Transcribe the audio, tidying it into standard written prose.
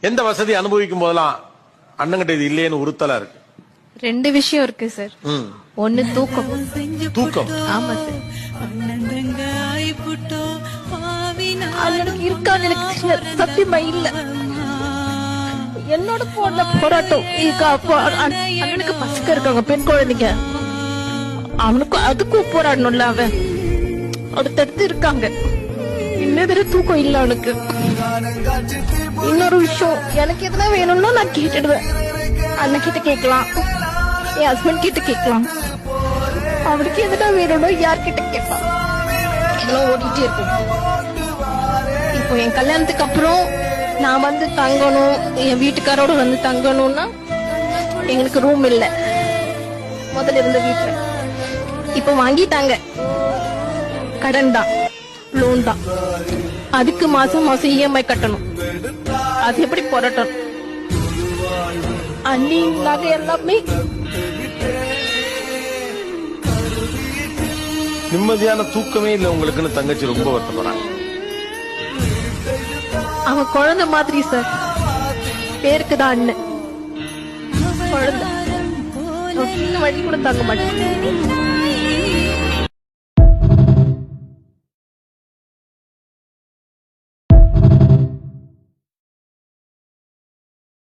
எந்த வசதி அனுபவிக்கும் போதெல்லாம் அண்ணங்கிட்ட இது இல்லையேன்னு உறுத்தலா இருக்கு? ரெண்டு விஷயம் இருக்கு சார். ஒண்ணு தூக்கம். தூக்கம்? ஆமா சார். அண்ணனுக்கு இருக்கான்னு எனக்கு தெரியல, சத்தியமா இல்ல. என்னோட போன போராட்டம் அண்ணனுக்கு பசங்க இருக்காங்க, பெண் குழந்தைங்க, அவனுக்கு அதுக்கும் போராடணும்ல. அவன் அடுத்தடுத்து இருக்காங்க. இன்னொரு தூக்கம் இல்ல அவனுக்கு. இன்னொரு விஷயம், எனக்கு எதுனா வேணும்னா நான் கேட்டுடுவேன். அண்ணன் கிட்ட கேட்கலாம், என் ஹஸ்பண்ட் கிட்ட கேட்கலாம். அவனுக்கு எதுனா வேணும்னா யார்கிட்ட கேட்பான்? இதெல்லாம் ஓடிட்டே இருக்கும். இப்போ என் கல்யாணத்துக்கு அப்புறம் நான் வந்து தங்கணும், என் வீட்டுக்காரோட வந்து தங்கணும்னா எங்களுக்கு ரூம் இல்ல. முதல்ல இருந்த வீட்டுல இப்ப வாங்கிட்டாங்க. கடன் தான், லோன் தான். அதுக்கு மாசம் மாசம் இஎம்ஐ கட்டணும். அது எப்படி போராட்டம்? அண்ணி நகை எல்லாமே. நிம்மதியான தூக்கமே இல்ல உங்களுக்குன்னு தங்கச்சி ரொம்ப வருத்தப்படுறாங்க. அவன் குழந்தை மாதிரி சார். பேருக்கு தான் அண்ணன், குழந்தை. வழி கூட தாங்க மாட்டேன்.